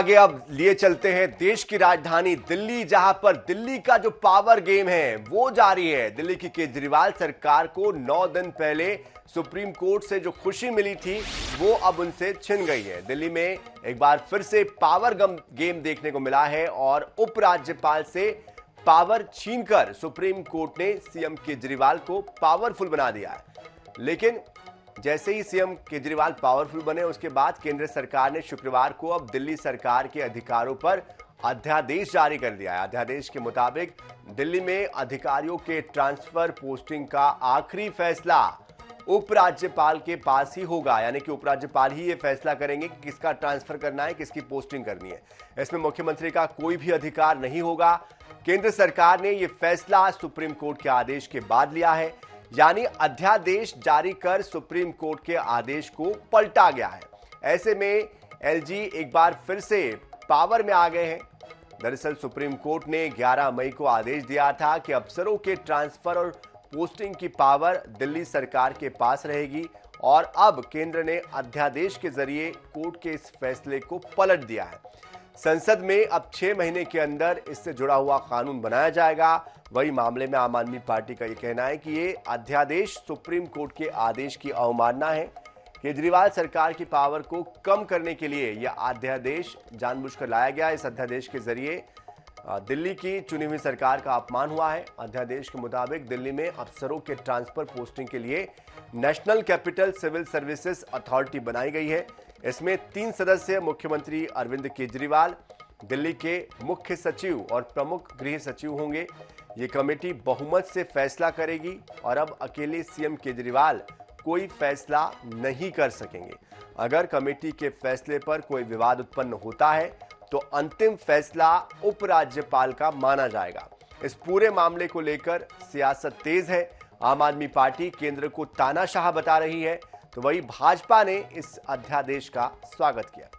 आगे अब लिए चलते हैं देश की राजधानी दिल्ली, जहां पर दिल्ली का जो पावर गेम है वो जारी है। दिल्ली की केजरीवाल सरकार को 9 दिन पहले सुप्रीम कोर्ट से जो खुशी मिली थी वो अब उनसे छिन गई है। दिल्ली में एक बार फिर से पावर गेम देखने को मिला है और उपराज्यपाल से पावर छीनकर सुप्रीम कोर्ट ने सीएम केजरीवाल को पावरफुल बना दिया है। लेकिन जैसे ही सीएम केजरीवाल पावरफुल बने उसके बाद केंद्र सरकार ने शुक्रवार को अब दिल्ली सरकार के अधिकारों पर अध्यादेश जारी कर दिया है। अध्यादेश के मुताबिक दिल्ली में अधिकारियों के ट्रांसफर पोस्टिंग का आखिरी फैसला उपराज्यपाल के पास ही होगा, यानी कि उपराज्यपाल ही ये फैसला करेंगे कि किसका ट्रांसफर करना है, किसकी पोस्टिंग करनी है। इसमें मुख्यमंत्री का कोई भी अधिकार नहीं होगा। केंद्र सरकार ने यह फैसला सुप्रीम कोर्ट के आदेश के बाद लिया है, यानी अध्यादेश जारी कर सुप्रीम कोर्ट के आदेश को पलटा गया है। ऐसे में एलजी एक बार फिर से पावर में आ गए हैं। दरअसल सुप्रीम कोर्ट ने 11 मई को आदेश दिया था कि अफसरों के ट्रांसफर और पोस्टिंग की पावर दिल्ली सरकार के पास रहेगी और अब केंद्र ने अध्यादेश के जरिए कोर्ट के इस फैसले को पलट दिया है। संसद में अब 6 महीने के अंदर इससे जुड़ा हुआ कानून बनाया जाएगा। वही मामले में आम आदमी पार्टी का यह कहना है कि ये अध्यादेश सुप्रीम कोर्ट के आदेश की अवमानना है। केजरीवाल सरकार की पावर को कम करने के लिए यह अध्यादेश जानबूझकर लाया गया। इस अध्यादेश के जरिए दिल्ली की चुनी हुई सरकार का अपमान हुआ है। अध्यादेश के मुताबिक दिल्ली में अफसरों के ट्रांसफर पोस्टिंग के लिए national capital civil services authority बनाई गई है। इसमें 3 सदस्य मुख्यमंत्री अरविंद केजरीवाल, दिल्ली के मुख्य सचिव और प्रमुख गृह सचिव होंगे। ये कमेटी बहुमत से फैसला करेगी और अब अकेले सीएम केजरीवाल कोई फैसला नहीं कर सकेंगे। अगर कमेटी के फैसले पर कोई विवाद उत्पन्न होता है तो अंतिम फैसला उपराज्यपाल का माना जाएगा। इस पूरे मामले को लेकर सियासत तेज है। आम आदमी पार्टी केंद्र को तानाशाह बता रही है, तो वही भाजपा ने इस अध्यादेश का स्वागत किया।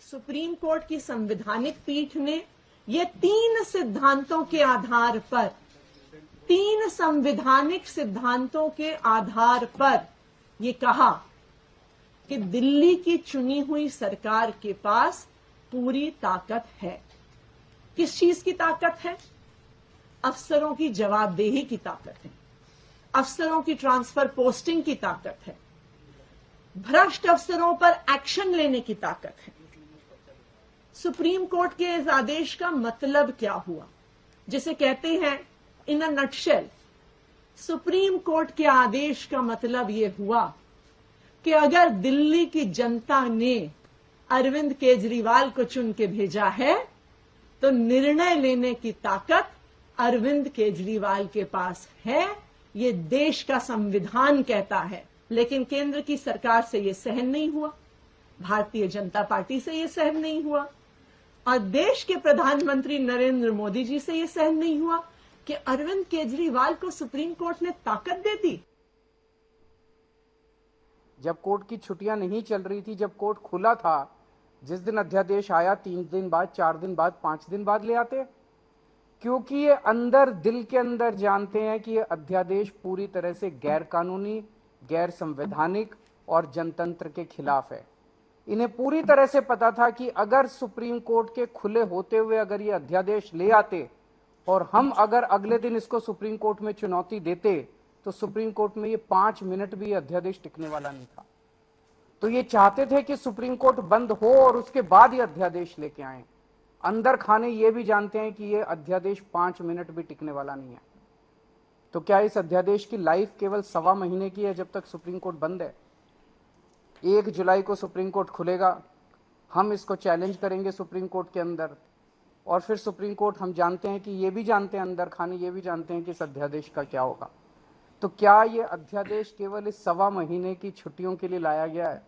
सुप्रीम कोर्ट की संवैधानिक पीठ ने ये 3 सिद्धांतों के आधार पर, 3 संवैधानिक सिद्धांतों के आधार पर ये कहा कि दिल्ली की चुनी हुई सरकार के पास पूरी ताकत है। किस चीज की ताकत है? अफसरों की जवाबदेही की ताकत है, अफसरों की ट्रांसफर पोस्टिंग की ताकत है, भ्रष्ट अफसरों पर एक्शन लेने की ताकत है। सुप्रीम कोर्ट के इस आदेश का मतलब क्या हुआ, जिसे कहते हैं इन अ नटशेल, सुप्रीम कोर्ट के आदेश का मतलब यह हुआ कि अगर दिल्ली की जनता ने अरविंद केजरीवाल को चुन के भेजा है तो निर्णय लेने की ताकत अरविंद केजरीवाल के पास है। ये देश का संविधान कहता है। लेकिन केंद्र की सरकार से यह सहन नहीं हुआ, भारतीय जनता पार्टी से यह सहन नहीं हुआ और देश के प्रधानमंत्री नरेंद्र मोदी जी से यह सहन नहीं हुआ कि अरविंद केजरीवाल को सुप्रीम कोर्ट ने ताकत दे दी। जब कोर्ट की छुट्टियां नहीं चल रही थी, जब कोर्ट खुला था, जिस दिन अध्यादेश आया 3 दिन बाद, 4 दिन बाद, 5 दिन बाद ले आते, क्योंकि ये अंदर दिल के अंदर जानते हैं कि ये अध्यादेश पूरी तरह से गैर कानूनी, गैर संवैधानिक और जनतंत्र के खिलाफ है। इन्हें पूरी तरह से पता था कि अगर सुप्रीम कोर्ट के खुले होते हुए अगर ये अध्यादेश ले आते और हम अगर अगले दिन इसको सुप्रीम कोर्ट में चुनौती देते तो सुप्रीम कोर्ट में ये 5 मिनट भी अध्यादेश टिकने वाला नहीं था। तो ये चाहते थे कि सुप्रीम कोर्ट बंद हो और उसके बाद ये अध्यादेश लेके आए। अंदर खाने ये भी जानते हैं कि ये अध्यादेश 5 मिनट भी टिकने वाला नहीं है। तो क्या इस अध्यादेश की लाइफ केवल 1.25 महीने की है जब तक सुप्रीम कोर्ट बंद है? 1 जुलाई को सुप्रीम कोर्ट खुलेगा, हम इसको चैलेंज करेंगे सुप्रीम कोर्ट के अंदर और फिर सुप्रीम कोर्ट, हम जानते हैं कि ये भी जानते हैं, अंदर खाने ये भी जानते हैं कि इस अध्यादेश का क्या होगा। तो क्या ये अध्यादेश केवल इस 1.25 महीने की छुट्टियों के लिए लाया गया है?